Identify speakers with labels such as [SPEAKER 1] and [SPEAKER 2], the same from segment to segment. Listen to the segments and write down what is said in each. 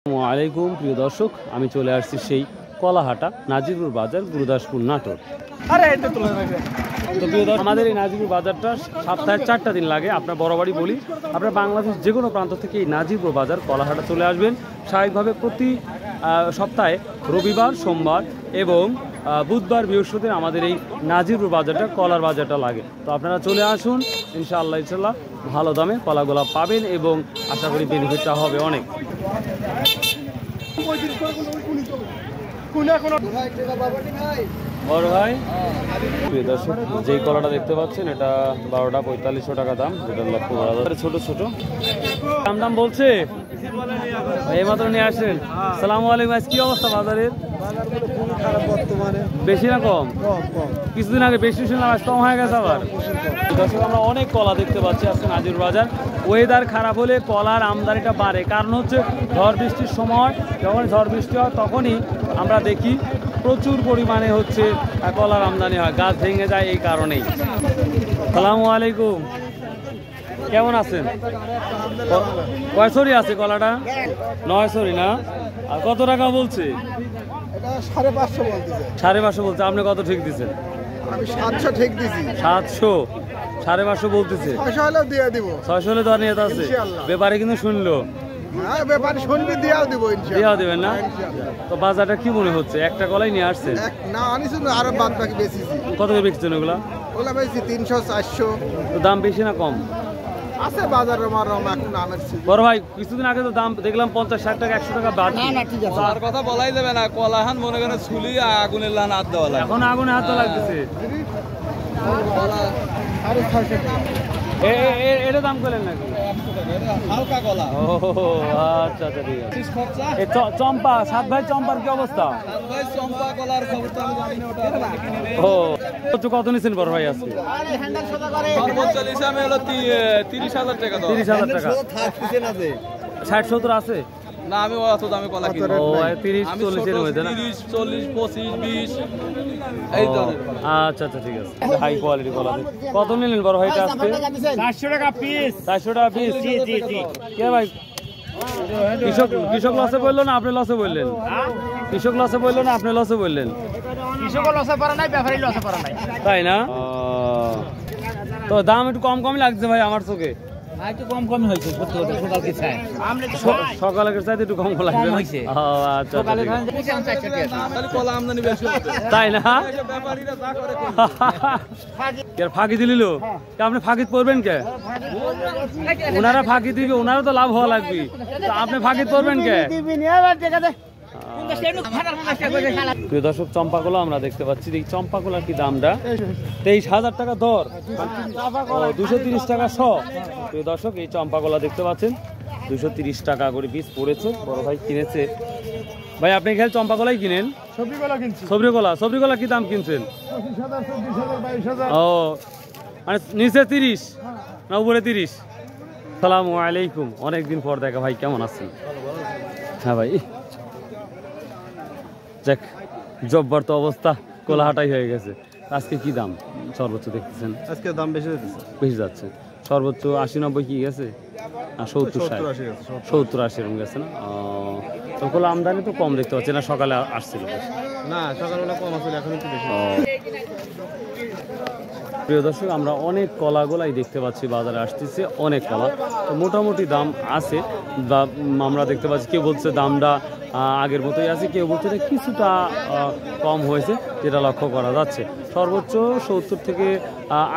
[SPEAKER 1] আসসালামু আলাইকুম প্রিয় দর্শক, আমি চলে আসছি সেই কলাহাটা নাজিরপুর বাজার, গুরুদাসপুর, নাটোর। তো প্রিয় দর্শক, আমাদের এই নাজিরপুর বাজারটা সপ্তাহে 4টা দিন লাগে। আপনার বরাবরই বলি, আপনার বাংলাদেশ যে কোনো প্রান্ত থেকে এই নাজিরপুর বাজার কলাহাটা চলে আসবেন। স্বাভাবিকভাবে প্রতি সপ্তাহে রবিবার, সোমবার এবং বুধবার, বৃহস্পতিবার আমাদের এই নাজিরপুর বাজারটা, কলার বাজারটা লাগে। তো আপনারা চলে আসুন, ইনশাআল্লাহ ভালো দামে কলাগুলা পাবেন এবং আশা করি বেনিফিটটা হবে অনেক। বড় ভাই, প্রিয় দর্শক, যেই কলাটা দেখতে পাচ্ছেন এটা 12টা 4500 টাকা দাম, যেটা লক্ষ্য করা যাচ্ছে। ছোট ছোট দাম বলছে, এইমাত্র নিয়ে আসেন। সালামু আলাইকুম। আজ কি অবস্থা বাজারের? বেশি না কম? কিছুদিন আগে বেশি শুনলাম, আজ কম হয়ে গেছে আবার। দর্শক, আমরা অনেক কলা দেখতে পাচ্ছি আজকে নাজিরপুর বাজার। ওয়েদার খারাপ হলে কলার আমদানিটা বাড়ে, কারণ হচ্ছে ঝড় বৃষ্টির সময়, যখন ঝড় বৃষ্টি হয় তখনই আমরা দেখি প্রচুর পরিমাণে হচ্ছে কলার আমদানি হয়, গাছ ভেঙে যায় এই কারণেই। সালামু আলাইকুম, কেমন আছেন? কয় সরি আছে কলাটা? 9 সরি না? আর কত টাকা বলছে? 550 বলছে। আপনি কত ঠিক দিচ্ছেন?
[SPEAKER 2] 700 ঠিক দিছি।
[SPEAKER 1] 700, 550 বলতেছে।
[SPEAKER 2] 600 হলে দিয়ে দিব।
[SPEAKER 1] 600 হলে তো নিয়ে আছে ব্যাপারে, কিন্তু শুনলো।
[SPEAKER 2] হ্যাঁ, ব্যাপারে শুনবি দিয়াও দিব ইনশাআল্লাহ।
[SPEAKER 1] দিবেন না? তো বাজারটা কি মনে হচ্ছে? একটা কলাই নিয়ে আসছেন?
[SPEAKER 2] না আনিস না, আরো বাদ বাকি বেশিছি।
[SPEAKER 1] কত করে বিকছেন ওগুলা?
[SPEAKER 2] ওগুলা বেশি 300 400।
[SPEAKER 1] তো দাম বেশি না কম?
[SPEAKER 2] আছে বাজারে মারম এখন আমের সিজন।
[SPEAKER 1] বড় ভাই, কিছুদিন আগে তো দাম দেখলাম 50-60 টাকা, 100 টাকা বাদ।
[SPEAKER 2] না না, ঠিক আছে,
[SPEAKER 3] আর কথা বলাই যাবে না। কলাহান মনে করেন ছুলি আগুনের লান হাত দেওয়া লাগে।
[SPEAKER 1] এখন আগুনে হাত লাগতেছে।
[SPEAKER 2] আরে 600 টাকা।
[SPEAKER 1] এটা দাম করলেন নাকি?
[SPEAKER 3] হালকা কলা।
[SPEAKER 1] ও আচ্ছা আচ্ছা, ঠিক আছে। চম্পা, 7 ভাই চম্পার কি অবস্থা?
[SPEAKER 3] ভাই চম্পা কলার খবর তো আমি জানি না, ওটা
[SPEAKER 1] ও কত নিছেন বড় ভাই আজকে?
[SPEAKER 3] সর্বোচ্চ হিসাবে হলো 30,000 টাকা।
[SPEAKER 1] 30,000 টাকা। 60-70 আছে
[SPEAKER 3] না, আমি অত দামে কলা কিনি।
[SPEAKER 1] ও 30-40 এর মধ্যে না?
[SPEAKER 3] 30, 40, 25, 20 এই তো।
[SPEAKER 1] আচ্ছা আচ্ছা, ঠিক আছে। হাই কোয়ালিটি কলা। কত নিলেন বড় ভাইটা আজকে?
[SPEAKER 2] 400 টাকা পিস।
[SPEAKER 1] 400 টাকা পিস? জি জি জি। কে ভাই, কৃষক লসে বললো না আপনি লসে বললেন? কৃষক লসে বললো না আপনি লসে বললেন?
[SPEAKER 2] কৃষক লসে পারে নাই, ব্যাপারী লসে পারে নাই।
[SPEAKER 1] তাই না? তো দাম একটু কম কমই লাগছে ভাই আমার চোখে।
[SPEAKER 2] একটু কম কম হয়েছে সকালকে চাই।
[SPEAKER 1] সকালের চাইতে একটু কম লাগছে না? আচ্ছা,
[SPEAKER 3] তাহলে কলা আমদানি বেশি হবে।
[SPEAKER 1] তাই না?
[SPEAKER 3] ব্যাপারীরা যা করে
[SPEAKER 1] ফাঁকি দিল, আপনি ফাঁকি পড়বেন কে? ওনারা ফাঁকি দিবে, ওনারা তো লাভ হওয়া লাগবে, আপনি ফাঁকি পড়বেন কে? প্রিয় দর্শক, চম্পা কলা আমরা দেখতে পাচ্ছি। এই চম্পা কলার কি দামটা? 23,000 টাকা দর, 230 টাকা শ। প্রিয় দর্শক, এই চম্পা কলা দেখতে পাচ্ছেন 230 টাকা করে পিস পড়েছে। বড় ভাই কিনেছে। ভাই, আপনি খেয়াল চম্পা কলাই কিনেন? সবরি কলা কি দাম কিনছেন? ও মানে নিচে 30 না উপরে 30? সালামু আলাইকুম, অনেকদিন পর দেখা ভাই, কেমন আছেন? হ্যাঁ ভাই, যাক, জব্বর তো অবস্থা, কোলাহাটাই হয়ে গেছে। আজকে কি দাম সর্বোচ্চ দেখতেছেন?
[SPEAKER 2] আজকে দাম বেশি
[SPEAKER 1] যাচ্ছে। সর্বোচ্চ 80-90 কি গেছে? 70-80 এরকম গেছে না? তো কোলা আমদানি তো কম দেখতে পাচ্ছি না, সকালে আসছিল
[SPEAKER 2] না, সকালবেলা কম আসলে, এখন একটু বেশি।
[SPEAKER 1] প্রিয় দর্শক, আমরা অনেক কলাগুলাই দেখতে পাচ্ছি বাজারে আসতেছে, অনেক কলা। তো মোটামুটি দাম আছে, বা আমরা দেখতে পাচ্ছি কেউ বলছে দামটা আগের মতোই আছে, কেউ বলছে কিছুটা কম হয়েছে, যেটা লক্ষ্য করা যাচ্ছে। সর্বোচ্চ 70 থেকে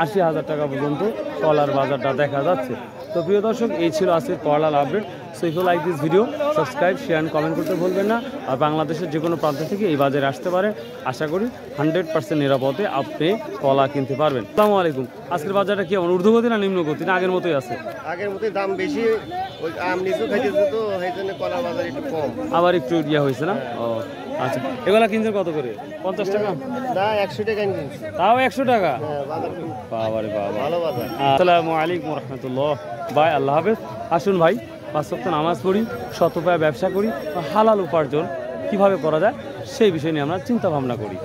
[SPEAKER 1] 80,000 টাকা পর্যন্ত কলার বাজারটা দেখা যাচ্ছে। তো প্রিয় দর্শক, এই ছিল আজকের কলার update. So if you like this video, subscribe, share and comment করতে ভুলবেন না। আর বাংলাদেশের যে কোনো প্রান্ত থেকে এই বাজারে আসতে পারে, আশা করি 100% নিরাপদে আপনি কলা কিনতে পারবেন। আসসালামু আলাইকুম। আজকের বাজারটা কি ঊর্ধ্বগতি না নিম্নগতি, না আগের মতোই আছে?
[SPEAKER 2] আগের মতোই দাম বেশি, ওই আম নিচু খাইতেছে তো, সেই জন্য কলা বাজার একটু কম।
[SPEAKER 1] আবার একটু ইয়া হয়েছে না? ও আচ্ছা। এগুলা কিনছেন কত করে? 50 টাকা?
[SPEAKER 2] না, 100 টাকা কিনছি।
[SPEAKER 1] তাও 100 টাকা?
[SPEAKER 2] বাজার ভালো বাজার।
[SPEAKER 1] আসসালামু আলাইকুম রহমতুল্লাহ। বাই, আল্লাহ হাফেজ। আসুন ভাই, 5 ওয়াক্ত নামাজ পড়ি, শত উপায়ে ব্যবসা করি, হালাল উপার্জন কিভাবে করা যায় সেই বিষয় নিয়ে আমরা চিন্তা ভাবনা করি।